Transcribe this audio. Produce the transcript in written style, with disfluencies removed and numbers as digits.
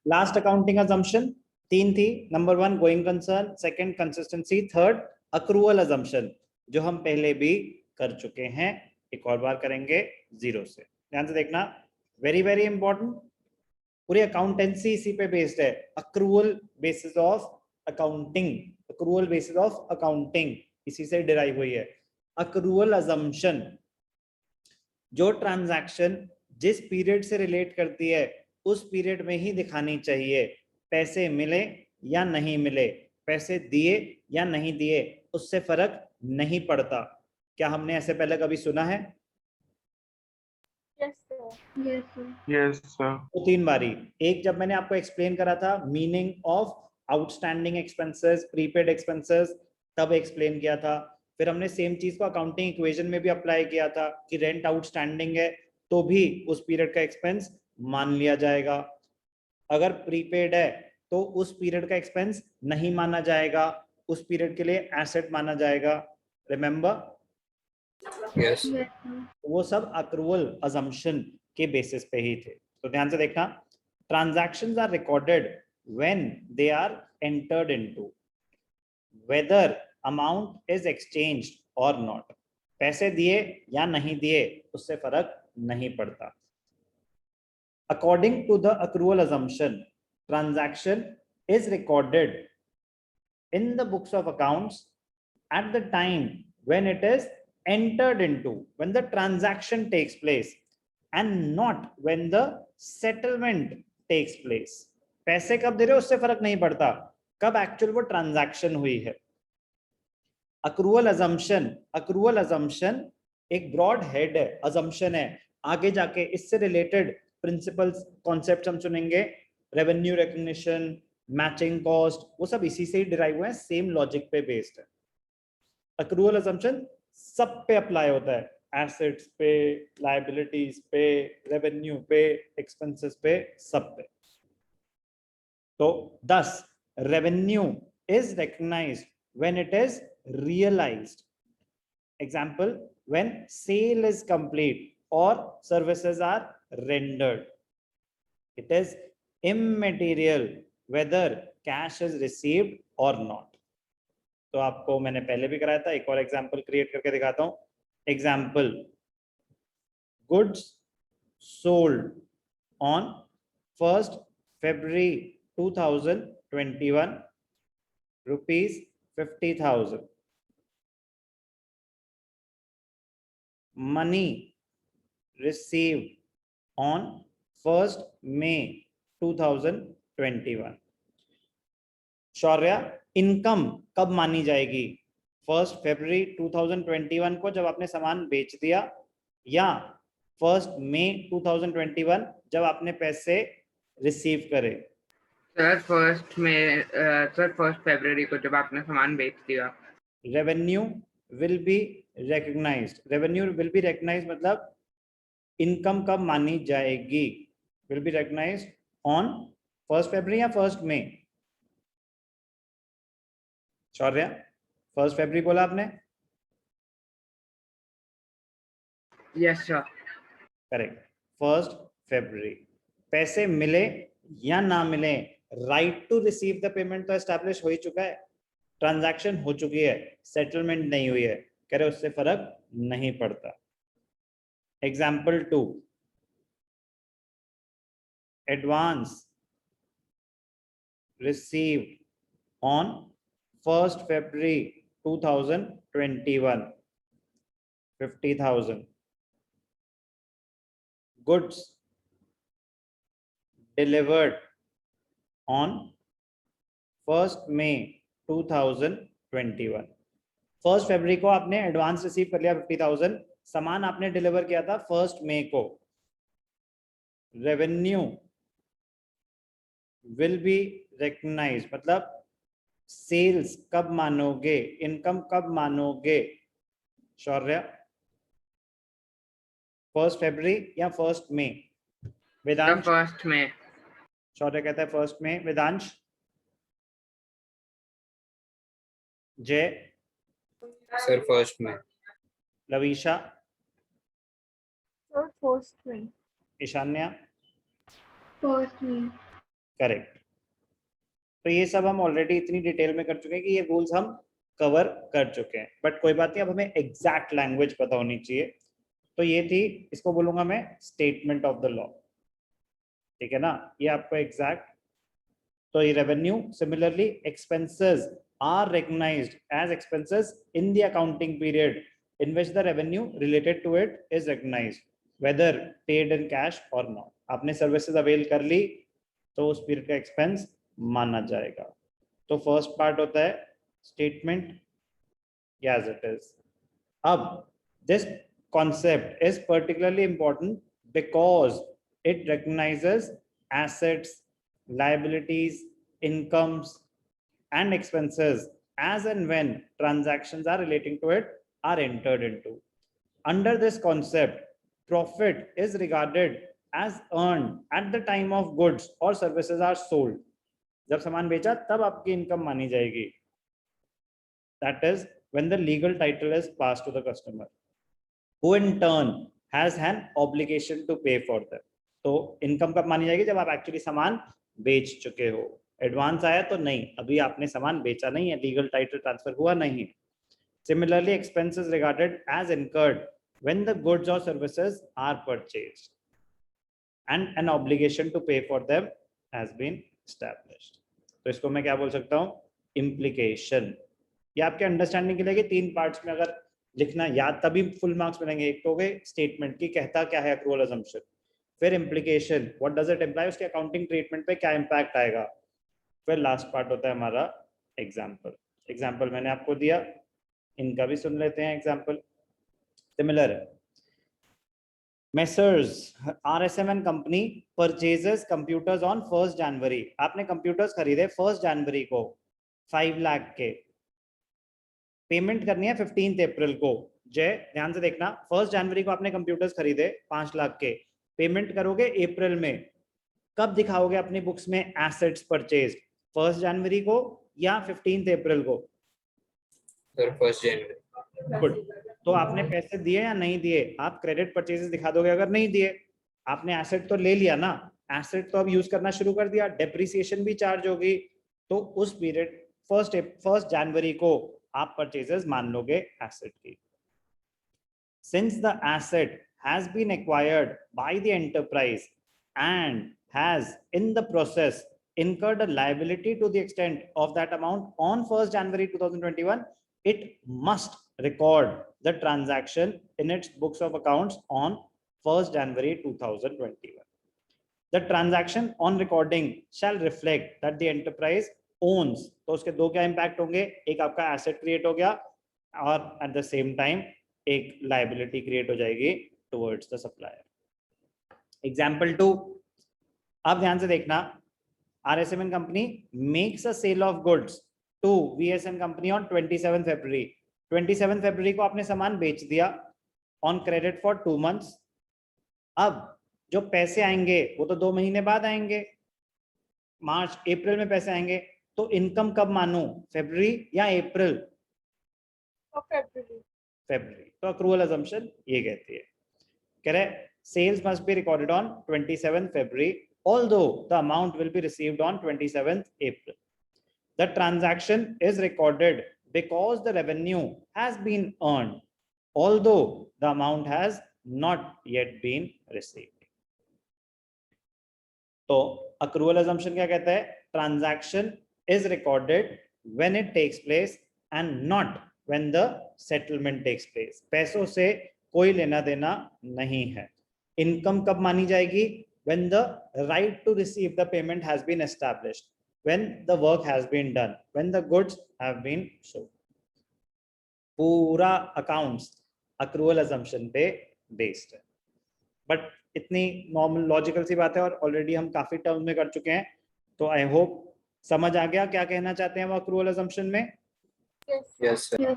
Last accounting assumption 3 थी। Number 1 going concern, second consistency, third accrual assumption, जो हम पहले भी कर चुके हैं, एक और बार करेंगे जीरो से। ध्यान से देखना, वेरी वेरी इंपॉर्टेंट। पूरी अकाउंटेंसी इसी पे बेस्ड है, accrual basis of accounting, accrual basis of accounting इसी से डिराइव हुई है। अक्रूवल अजम्पशन, जो ट्रांजैक्शन जिस पीरियड से रिलेट करती है उस पीरियड में ही दिखानी चाहिए, पैसे मिले या नहीं मिले, पैसे दिए या नहीं दिए, उससे फर्क नहीं पड़ता। क्या हमने ऐसे पहले कभी सुना है? Yes sir. तो 3 बारी। एक जब मैंने आपको एक्सप्लेन करा था meaning of outstanding expenses, prepaid expenses, तब एक्सप्लेन किया था। फिर हमने सेम चीज को अकाउंटिंग इक्वेशन में भी अप्लाई किया था कि रेंट आउटस्टैंडिंग है तो भी उस पीरियड का एक्सपेंस मान लिया जाएगा, अगर प्रीपेड है तो उस पीरियड का एक्सपेंस नहीं माना जाएगा, उस पीरियड के लिए एसेट माना जाएगा। रिमेंबर? यस। वो सब अक्रूवल अजम्पशन के बेसिस पे ही थे। तो ध्यान से देखना, transactions are recorded when they are entered into, whether amount is exchanged और नॉट, पैसे दिए या नहीं दिए उससे फर्क नहीं पड़ता। According to the accrual assumption, transaction is recorded in the books of accounts at the time when it is entered into, when the transaction takes place, and not when the settlement takes place. पैसे कब दे रहे हो उससे फर्क नहीं पड़ता, कब actual वो ट्रांजैक्शन हुई है। अक्रूवल अजम्पशन, अक्रूवल अजम्पशन एक ब्रॉड हेड है, अजम्पशन है, आगे जाके इससे रिलेटेड प्रिंसिपल्स कॉन्सेप्ट हम सुनेंगे, रेवेन्यू रिकग्निशन, मैचिंग कॉस्ट, वो सब इसी से ही डिराइव हुए हैं, सेम लॉजिक पे बेस्ड है। अक्रूवल अजम्पशन सब पे अप्लाई होता है, एसेट्स पे, लायबिलिटीज पे, रेवेन्यू पे, एक्सपेंसेस पे, सब पे। तो 10 revenue is recognized when it is realized. Example, when sale is complete or services are rendered. It is immaterial whether cash is received or not. तो आपको मैंने पहले भी कराया था, एक और एग्जांपल क्रिएट करके दिखाता हूं। Example, goods sold on 1st February 2021, rupees 50,000. Money received on 1st May 2021. Shaurya, income कब मानी जाएगी? 1st February 2021 को जब आपने सामान बेच दिया, या 1st May 2021 जब आपने पैसे रिसीव करे? सर 1st फरवरी को जब आपने सामान बेच दिया। Revenue will be recognized, revenue will be recognized मतलब इनकम कब मानी जाएगी? Will be recognized on 1st February या 1st May? शौर्य, 1st February बोला आपने? Yes sir. Correct, 1st February। पैसे मिले या ना मिले, right to receive the payment तो एस्टैब्लिश हो ही चुका है, ट्रांजैक्शन हो चुकी है, सेटलमेंट नहीं हुई है, कह रहे उससे फर्क नहीं पड़ता। Example 2, advance received on 1st February 2021, 50,000. Goods delivered on 1st May 2021. 1st February को आपने एडवांस रिसीव कर लिया 50,000, सामान आपने डिलीवर किया था 1st May को। रेवेन्यू विल बी रिकग्नाइज्ड मतलब सेल्स कब मानोगे, इनकम कब मानोगे? शौर्य, 1st February या 1st May? Vedansh? 1st May। शौर्य कहता है 1st May। वेदांश? जय? Sir 1st May। लवीशा? 1st May। Ishanya? 1st May। Correct. तो ये सब हम ऑलरेडी इतनी डिटेल में कर चुके हैं कि ये रूल्स हम कवर कर चुके हैं, बट कोई बात नहीं, अब हमें एग्जैक्ट लैंग्वेज पता होनी चाहिए। तो ये थी, इसको बोलूंगा मैं स्टेटमेंट ऑफ द लॉ, ठीक है ना, ये आपको एग्जैक्ट। तो ये revenue, similarly expenses are recognized as expenses in the accounting period in which the revenue related to it is recognized, whether paid in cash or not. आपने services avail कर ली तो उस पीरियड का एक्सपेंस माना जाएगा। तो फर्स्ट पार्ट होता है स्टेटमेंट as it is. अब this concept is particularly important because it recognizes assets, liabilities, incomes and expenses as and when transactions are relating to it are entered into. Under this concept, profit is regarded as earned at the time of goods or services are sold. जब सामान बेचा तब आपकी income मानी जाएगी. That is when the legal title is passed to the customer, who in turn has an obligation to pay for them. तो income कब मानी जाएगी? जब आप एक्चुअली सामान बेच चुके हो. एडवांस आया तो नहीं, अभी आपने सामान बेचा नहीं है, लीगल टाइटल ट्रांसफर हुआ नहीं है. Similarly, expenses regarded as incurred when the goods or services are purchased and an obligation to pay for them has been established. तो इसको मैं क्या बोल सकता हूँ? Implication. ये आपके अंडरस्टैंडिंग के लिए 3 पार्ट्स में अगर लिखना याद तभी फुल मार्क्स मिलेंगे. एक तो हो गए स्टेटमेंट की कहता क्या है अक्रूवल अजम्पशन, फिर implication what does it imply, उसके अकाउंटिंग ट्रीटमेंट पे क्या इंपैक्ट आएगा, फिर लास्ट पार्ट होता है हमारा एग्जाम्पल. एग्जाम्पल मैंने आपको दिया, इनका भी सुन लेते हैं एग्जाम्पल. सिमिलर है. Messrs RSM and company purchases computers on 1st January. आपने कंप्यूटर्स खरीदे 1st जनवरी को 5 लाख के, पेमेंट करनी है 15 अप्रैल को. जय ध्यान से देखना, 1st जनवरी को आपने कंप्यूटर्स खरीदे 5 लाख के, पेमेंट करोगे अप्रैल में. कब दिखाओगे अपनी बुक्स में एसेट्स परचेज, 1st जनवरी को या 15 अप्रैल को? सर 1st जनवरी. गुड. तो आपने पैसे दिए या नहीं दिए? आप क्रेडिट परचेजेस दिखा दोगे. अगर नहीं दिए, आपने एसेट तो ले लिया ना, एसेट तो अब यूज करना शुरू कर दिया, डेप्रिसिएशन भी चार्ज होगी, तो उस पीरियड 1st जनवरी को आप परचेजेस मान लोगे एसेट की. Since the asset has been acquired by the enterprise and has in the process incurred a liability to the extent of that amount on 1st January 2021, it must record the transaction in its books of accounts on 1st January 2021. The transaction on recording shall reflect that the enterprise owns. तो उसके दो क्या impact होंगे? एक आपका asset create हो गया और एट द सेम टाइम एक लाइबिलिटी क्रिएट हो जाएगी टुवर्ड्स द सप्लायर. एग्जाम्पल 2, अब ध्यान से देखना. RSM company makes a sale of goods to VSN company on 27 February. 27 फरवरी को आपने सामान बेच दिया ऑन क्रेडिट फॉर 2 months. अब जो पैसे आएंगे वो तो 2 महीने बाद आएंगे, मार्च अप्रैल में पैसे आएंगे. तो इनकम कब मानूं, फरवरी या अप्रैल? फरवरी. तो अक्रूवल अजम्पशन ये कहती है, कह रहे sales must be recorded on 27 February although the amount will be received on 27th April. The transaction is recorded because the revenue has been earned although the amount has not yet been received. तो accrual assumption क्या कहता है? Transaction is recorded when it takes place and not when the settlement takes place. पैसों से कोई लेना देना नहीं है. इनकम कब मानी जाएगी? When the right to receive the payment has been established, when the work has been done, when the goods have been sold. पूरा accounts accrual assumption पे based है. But इतनी नॉर्मल लॉजिकल सी बात है और ऑलरेडी हम काफी टर्म में कर चुके हैं. तो आई होप समझ आ गया क्या कहना चाहते हैं वो accrual assumption में. Yes, sir.